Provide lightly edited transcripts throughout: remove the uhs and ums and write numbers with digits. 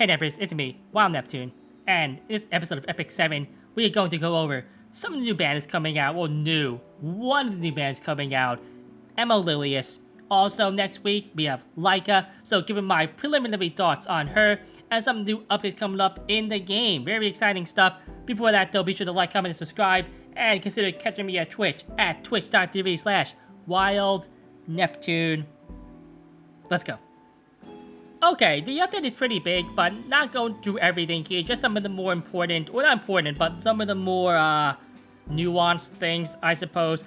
Hey Neighbors, it's me, Wild Neptune, and in this episode of Epic 7, we are going to go over some of the new bands coming out. Well, one of the new bands coming out, Lilias. Also, next week, we have Laika, so giving my preliminary thoughts on her, and some new updates coming up in the game. Very exciting stuff. Before that, though, be sure to like, comment, and subscribe, and consider catching me at Twitch, at twitch.tv/WildNeptune. Let's go. Okay, the update is pretty big, but not going through everything here. Just some of the more important, well, not important, but some of the more nuanced things, I suppose.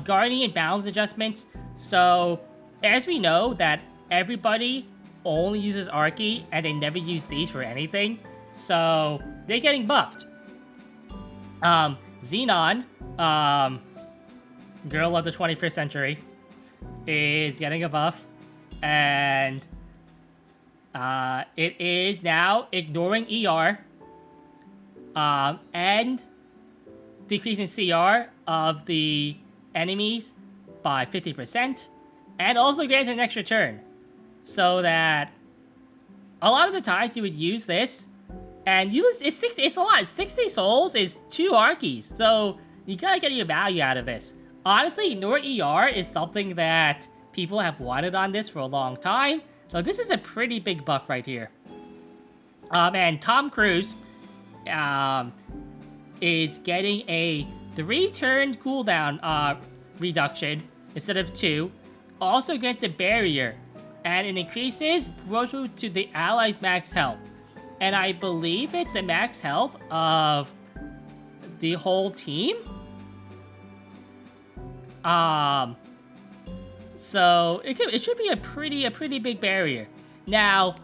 Guardian balance adjustments. So, as we know that everybody only uses Archie, and they never use these for anything. So, they're getting buffed. Xenon, girl of the 21st century, is getting a buff. And it is now ignoring ER and decreasing CR of the enemies by 50%, and also grants an extra turn. So that a lot of the times you would use this, and it's a lot. 60 souls is 2 Archies, so you gotta get your value out of this. Honestly, ignore ER is something that people have wanted on this for a long time. So this is a pretty big buff right here. And Tom Cruise is getting a 3-turn cooldown reduction instead of 2. Also grants a barrier, and it increases proportional to the allies' max health. And I believe it's the max health of the whole team. So it should be a pretty big barrier. Now,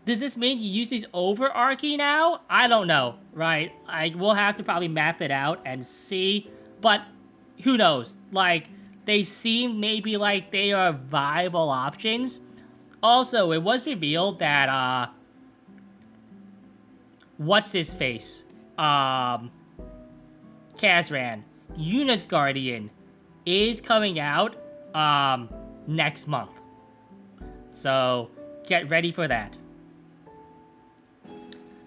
does this mean you use these over Archie now? I don't know, right? We'll have to probably math it out and see, but who knows? Like, they seem maybe like they are viable options. Also, it was revealed that what's his face? Kazran, Yuna's Guardian, is coming out next month. So get ready for that.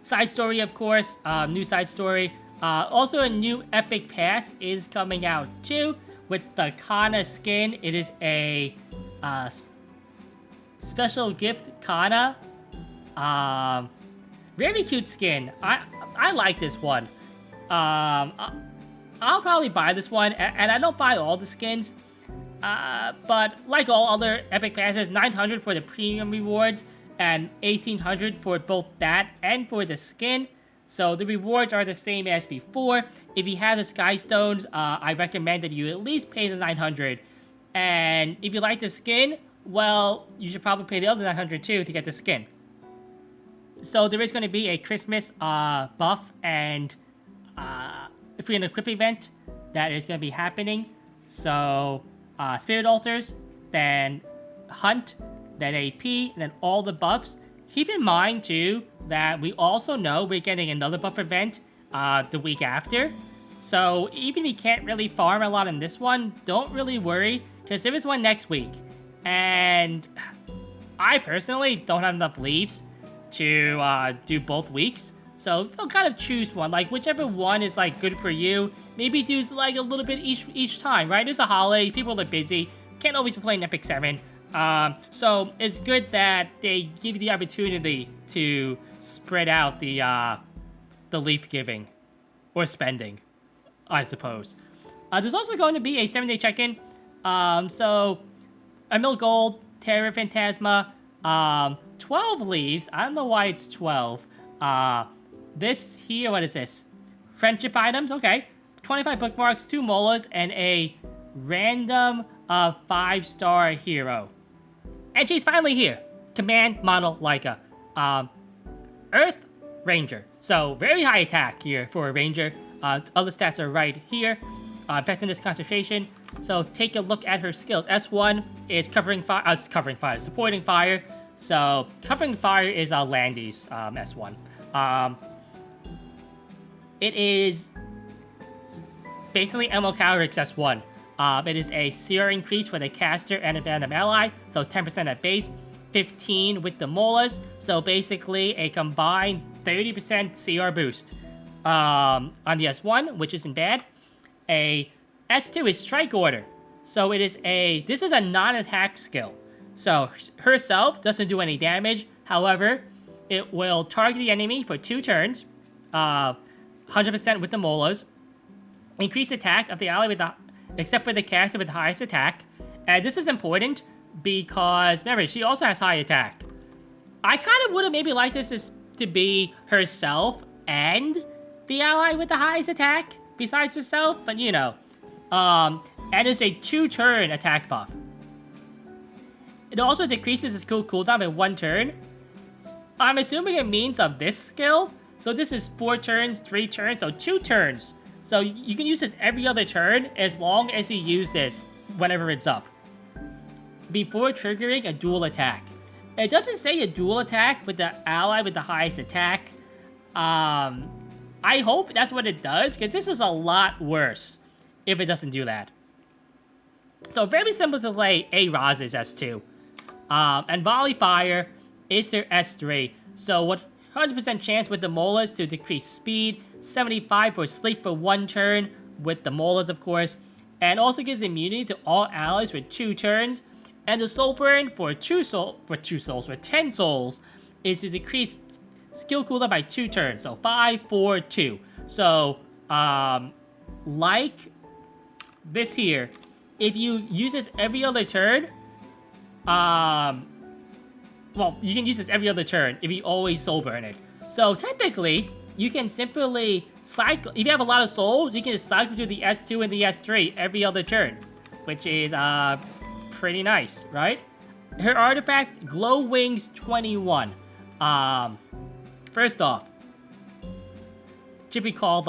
Side story, of course, new side story. Also a new epic pass is coming out too with the Kana skin. It is a special gift Kana. Very cute skin. I like this one. I'll probably buy this one, and I don't buy all the skins. But like all other epic passes, 900 for the premium rewards and 1800 for both that and for the skin. So the rewards are the same as before. If you have the Sky Stones, I recommend that you at least pay the 900. And if you like the skin, well, you should probably pay the other 900 too to get the skin. So there is going to be a Christmas buff and free and equip event that is going to be happening. So Spirit Altars, then Hunt, then AP, then all the buffs. Keep in mind, too, that we also know we're getting another buff event the week after. So even if you can't really farm a lot in this one, don't really worry, because there is one next week. And I personally don't have enough leaves to do both weeks. So you'll kind of choose one, like whichever one is like good for you. Maybe do like a little bit each time, right? It's a holiday, people are busy, can't always be playing Epic 7. So it's good that they give you the opportunity to spread out the leaf giving or spending, I suppose. There's also going to be a 7-day check-in. So Emil Gold, Terra Phantasma, 12 leaves. I don't know why it's 12. This here, what is this? Friendship items, okay. 25 bookmarks, 2 molas, and a random 5-star hero. And she's finally here. Command Model Laika. Earth Ranger. So very high attack here for a Ranger. Other stats are right here. Effectiveness, concentration. So take a look at her skills. S1 is supporting fire. So covering fire is Landy's S1. It is basically ML Calrix S1. It is a CR increase for the caster and a random ally, so 10% at base. 15 with the Molas. So basically a combined 30% CR boost on the S1, which isn't bad. A S2 is Strike Order. So this is a non-attack skill. So herself doesn't do any damage. However, it will target the enemy for 2 turns. 100% with the Molas. Increase attack of the ally except for the caster with the highest attack. And this is important because, remember, she also has high attack. I kind of would have maybe liked this to be herself and the ally with the highest attack besides herself, but you know. And it's a 2-turn attack buff. It also decreases the skill cooldown by 1 turn. I'm assuming it means of this skill. So this is 4 turns, 3 turns, so 2 turns. So you can use this every other turn as long as you use this whenever it's up. Before triggering a dual attack. It doesn't say a dual attack with the ally with the highest attack. I hope that's what it does, because this is a lot worse if it doesn't do that. So very similar to like A-Roz's S2. And Volley Fire is their S3. So what 100% chance with the Molas to decrease speed, 75 for sleep for 1 turn with the Molas, of course, and also gives immunity to all allies for 2 turns. And the Soul Burn for 10 souls is to decrease skill cooldown by 2 turns, so 5, 4, 2. So, like this here, if you use this every other turn, well, you can use this every other turn if you always Soul Burn it. So technically, you can simply cycle. If you have a lot of souls, you can just cycle to the S2 and the S3 every other turn, which is pretty nice, right? Her artifact, Glow Wings 21. First off, should be called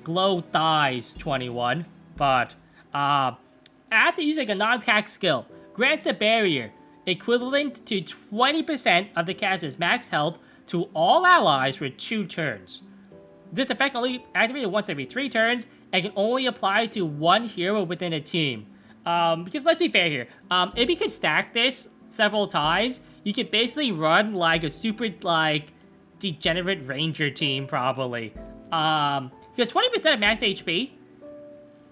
Glow Thighs 21, but after using a non-attack skill, grants a barrier equivalent to 20% of the caster's max health to all allies for 2 turns. This effect only activated once every 3 turns and can only apply to 1 hero within a team. Because let's be fair here, if you could stack this several times, you could basically run like a super like degenerate ranger team probably. Because 20% of max HP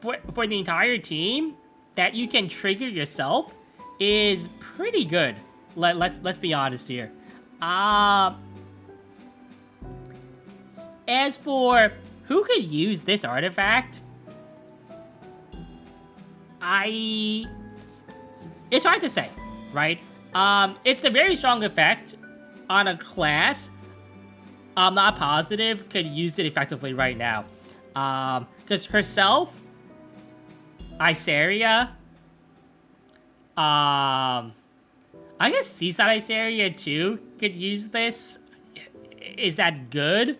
for the entire team that you can trigger yourself is pretty good. Let's be honest here. As for who could use this artifact, it's hard to say, right? It's a very strong effect on a class. I'm not positive could use it effectively right now. Because herself, Isaria, I guess Seaside Isaria too could use this. Is that good?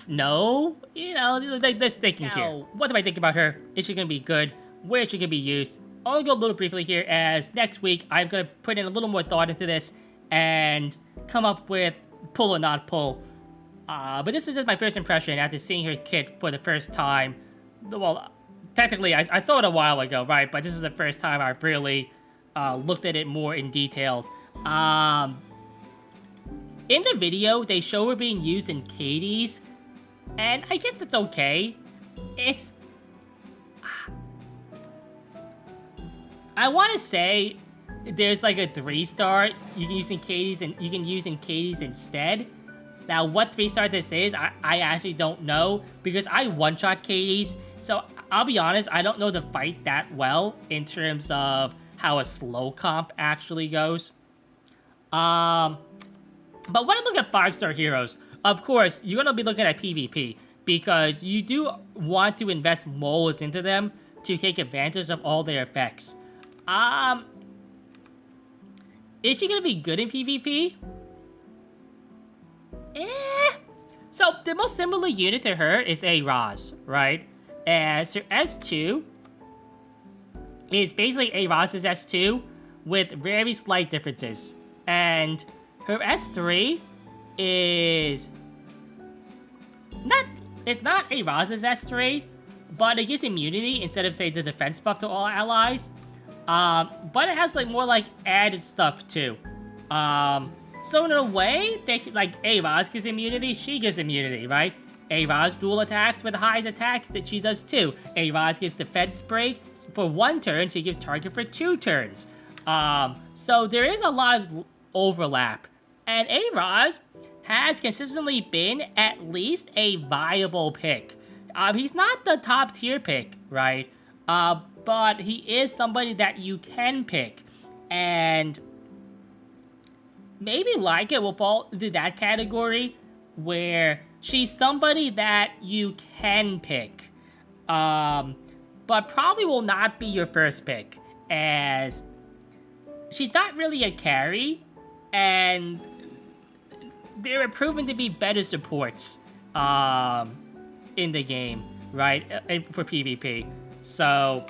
No, you know, like this thinking here. What do I think about her? Is she gonna be good? Where she can be used? I'll go a little briefly here, as next week I'm gonna put in a little more thought into this and come up with pull or not pull. But this is just my first impression after seeing her kit for the first time. Well, technically I saw it a while ago, right? But this is the first time I've really looked at it more in detail. In the video, they show her being used in Katie's, and I guess it's okay. I want to say there's like a 3-star you can use in Katie's, and you can use in Katie's instead. Now, what 3-star this is, I actually don't know, because I one-shot Katie's, so I'll be honest, I don't know the fight that well in terms of how a slow comp actually goes. But when I look at 5-star heroes, of course, you're going to be looking at PvP, because you do want to invest molas into them to take advantage of all their effects. Is she going to be good in PvP? So, the most similar unit to her is A-Roz, right? As her S2 is basically A-Roz's S2 with very slight differences. And her S3 is it's not A-Roz's S3, but it gives immunity instead of, say, the defense buff to all allies. But it has like more like added stuff too. So in a way, like A-Roz gives immunity, she gives immunity, right? A-Roz dual attacks with the highest attacks that she does too. A-Roz gives defense break for 1 turn, she gives target for 2 turns. So there is a lot of overlap. And A-Roz has consistently been at least a viable pick. He's not the top tier pick, right? But he is somebody that you can pick. And maybe Leica will fall into that category where she's somebody that you can pick. But probably will not be your first pick, as she's not really a carry, and they're proven to be better supports in the game, right, for PvP. So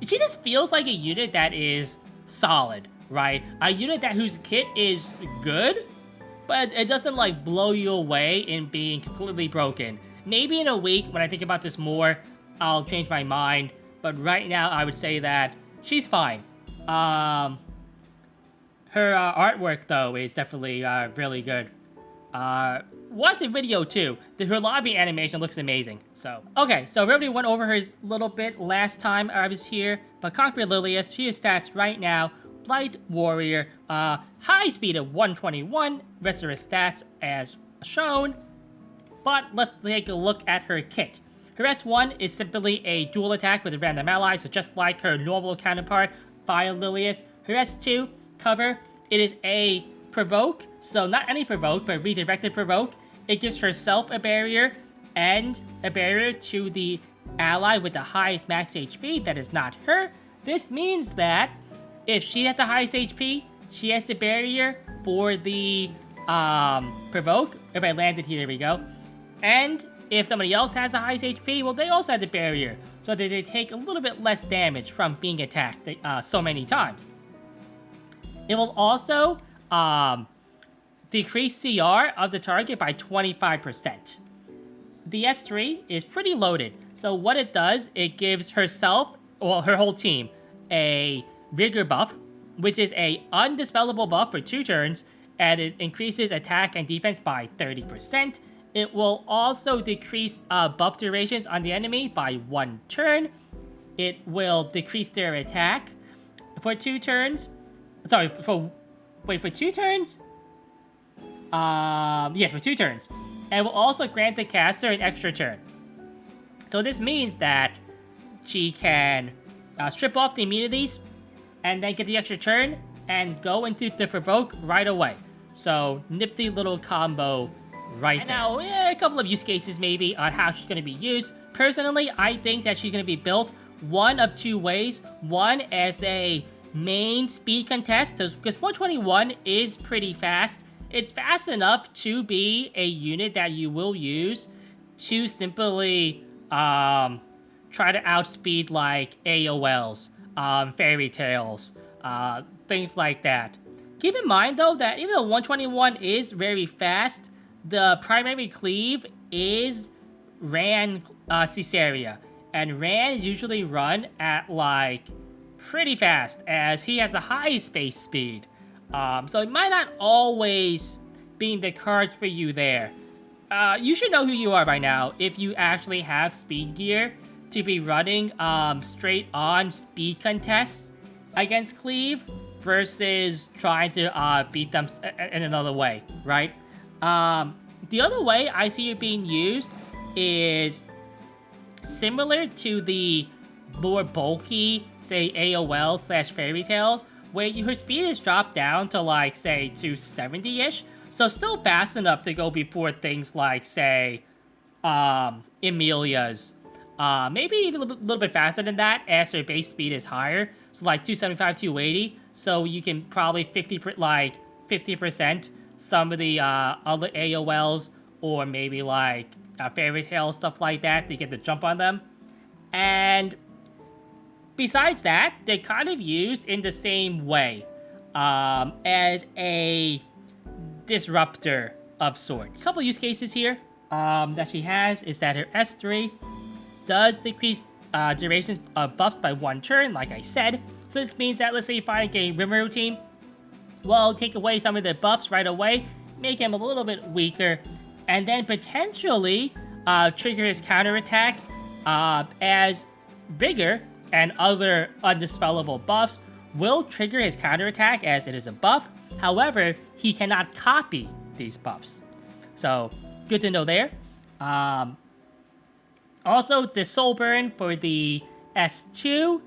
she just feels like a unit that is solid, right? A unit whose kit is good, but it doesn't like blow you away in being completely broken. Maybe in a week, when I think about this more, I'll change my mind. But right now, I would say that she's fine. Her artwork, though, is definitely really good. Watch the video, too. Her lobby animation looks amazing. So, okay, so everybody went over her a little bit last time I was here. But Conqueror Lilias, she has stats right now. Light Warrior, high speed of 121. Rest of her stats as shown. But let's take a look at her kit. Her S1 is simply a dual attack with a random ally, so just like her normal counterpart, Fire Lilias. Her S2 cover, it is a provoke, so not any provoke, but redirected provoke. It gives herself a barrier and a barrier to the ally with the highest max HP that is not her. This means that if she has the highest HP, she has the barrier for the provoke. If I landed here, there we go. And if somebody else has the highest HP, well, they also have the barrier, so that they take a little bit less damage from being attacked so many times. It will also decrease CR of the target by 25%. The S3 is pretty loaded, so what it does, it gives herself, or her whole team, a Vigor buff, which is a undispellable buff for 2 turns, and it increases attack and defense by 30%. It will also decrease buff durations on the enemy by 1 turn. It will decrease their attack for 2 turns. Sorry, for 2 turns? Yes, for 2 turns. And will also grant the caster an extra turn. So this means that she can strip off the immunities and then get the extra turn and go into the provoke right away. So nifty little combo right there. Now, a couple of use cases maybe on how she's going to be used. Personally, I think that she's going to be built one of 2 ways. One, as a main speed contest, because 121 is pretty fast. It's fast enough to be a unit that you will use to simply try to outspeed like AOLs, fairy tales, things like that. Keep in mind though that even though 121 is very fast, the primary cleave is Ran Caesarea, and Ran is usually run at like pretty fast, as he has the highest space speed. So it might not always be in the cards for you there. You should know who you are by now if you actually have speed gear to be running straight on speed contests against cleave versus trying to beat them in another way, right? The other way I see it being used is similar to the more bulky, say, AOL/Fairy Tales, where her speed is dropped down to like, say, 270-ish, so still fast enough to go before things like, say, Emilia's. Maybe even a little bit faster than that, as her base speed is higher, so like 275, 280, so you can probably 50% some of the other AOLs, or maybe like Fairy Tale, stuff like that, to get the jump on them. And besides that, they're kind of used in the same way as a disruptor of sorts. A couple use cases here that she has is that her S3 does decrease durations of buffs by 1 turn, like I said. So this means that, let's say you find a Rimuru team, well, take away some of their buffs right away, make him a little bit weaker, and then potentially trigger his counterattack as Vigor and other undispellable buffs will trigger his counterattack as it is a buff. However, he cannot copy these buffs. So, good to know there. Also, the Soul Burn for the S2,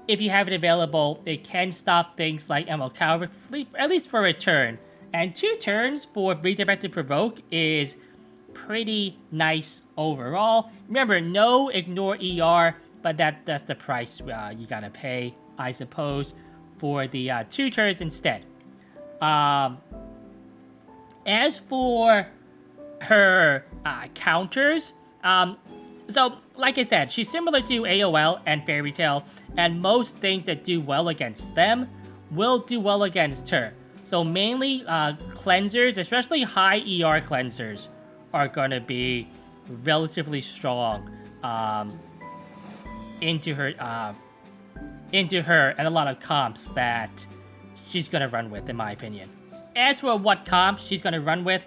if you have it available, it can stop things like Emerald Cavalry, at least for a turn. And 2 turns for Redirected Provoke is pretty nice overall. Remember, no ignore ER, but that's the price you gotta pay, I suppose, for the 2 turns instead. As for her counters, so like I said, she's similar to AOL and Fairy Tail, and most things that do well against them will do well against her. So mainly cleansers, especially high ER cleansers, are gonna be relatively strong into her and a lot of comps that she's gonna run with, in my opinion. As for what comps she's gonna run with,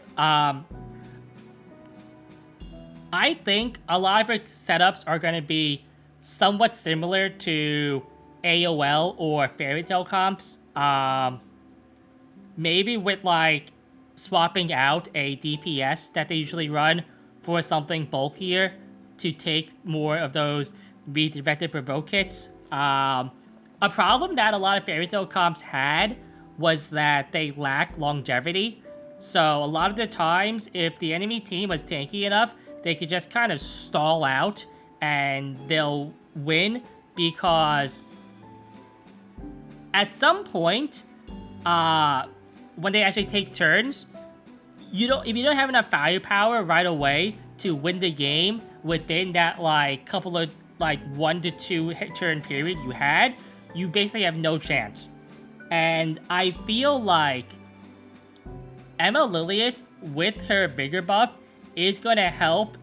I think a lot of her setups are gonna be somewhat similar to AOL or Fairy Tail comps. Maybe with like swapping out a DPS that they usually run for something bulkier to take more of those redirected provoke hits. A problem that a lot of Fairy Tail comps had was that they lacked longevity. So a lot of the times, if the enemy team was tanky enough, they could just kind of stall out and they'll win, because at some point, when they actually take turns, if you don't have enough firepower right away to win the game within that like couple of like 1 to 2 turn period you basically have no chance. And I feel like Emma Lilias with her Vigor buff is going to help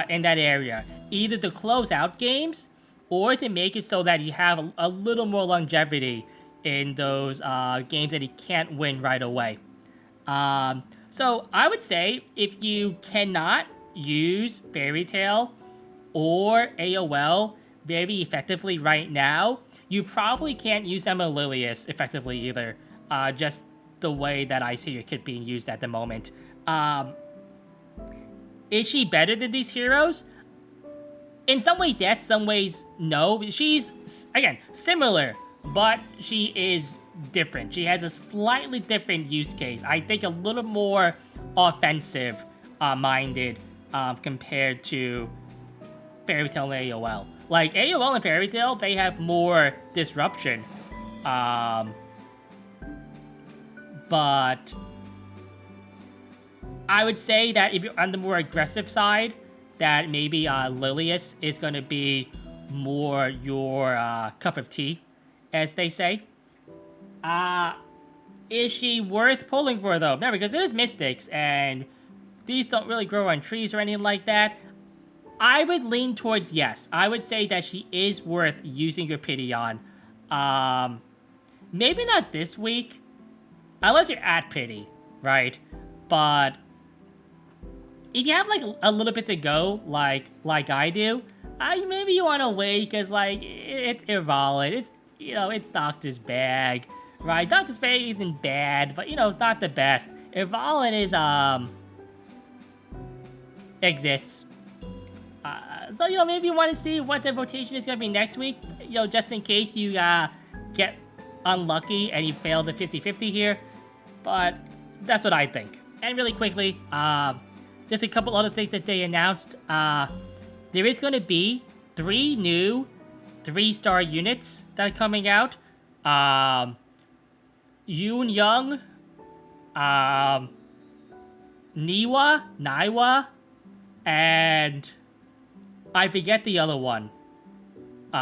in that area, either to close out games or to make it so that you have a little more longevity in those games that you can't win right away. So I would say if you cannot use Fairy Tail or AOL very effectively right now, you probably can't use Emma Lilias effectively either. Just the way that I see it could be used at the moment. Is she better than these heroes? In some ways, yes. Some ways, no. She's, again, similar, but she is different. She has a slightly different use case. I think a little more offensive minded compared to Fairy Tail and AOL. Like, AOL and Fairy Tail, they have more disruption. But I would say that if you're on the more aggressive side, that maybe Lilias is going to be more your cup of tea, as they say. Is she worth pulling for, though? No, because it is Mystics, and these don't really grow on trees or anything like that. I would lean towards yes. I would say that she is worth using your pity on. Maybe not this week, unless you're at pity, right? But if you have like a little bit to go, like I do, maybe you want to wait, because like it's Irvalid. It's, you know, it's Doctor's bag, right? Doctor's bag isn't bad, but you know, it's not the best. Irvalid is exists. So, you know, maybe you want to see what the rotation is going to be next week, you know, just in case you get unlucky and you fail the 50-50 here. But that's what I think. And really quickly, just a couple other things that they announced. There is going to be 3 new 3-star units that are coming out. Yoon Young, Niwa, and I forget the other one. The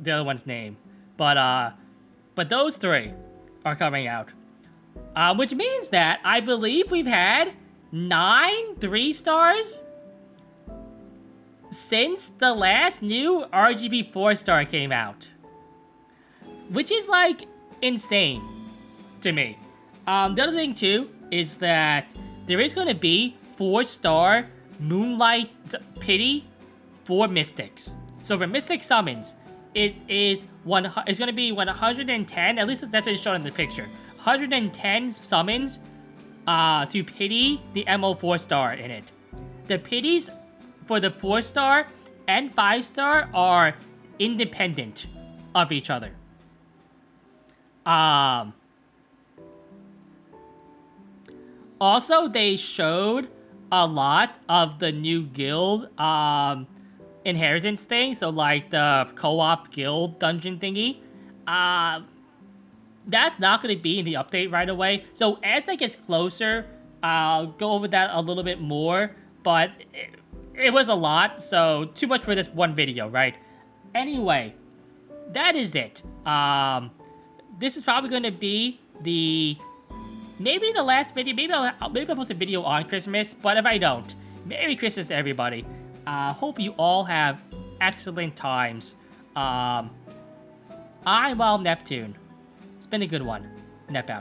other one's name. But those 3 are coming out. Which means that I believe we've had 9 3-stars since the last new RGB 4-star came out. Which is, like, insane to me. The other thing, too, is that there is going to be 4-star Moonlight Pity for Mystics. So for Mystic Summons, it's going to be 110, at least that's what it's shown in the picture. 110 summons to pity the MO 4-star in it. The pities for the 4-star and 5-star are independent of each other. Also, they showed a lot of the new guild inheritance thing. So, like the co-op guild dungeon thingy. That's not going to be in the update right away. So, as that gets closer, I'll go over that a little bit more. But it was a lot, so too much for this one video, right? Anyway, that is it. This is probably going to be maybe the last video. Maybe I'll post a video on Christmas, but if I don't, Merry Christmas to everybody. Hope you all have excellent times. I'm Wild Neptune. It's been a good one. Nep out.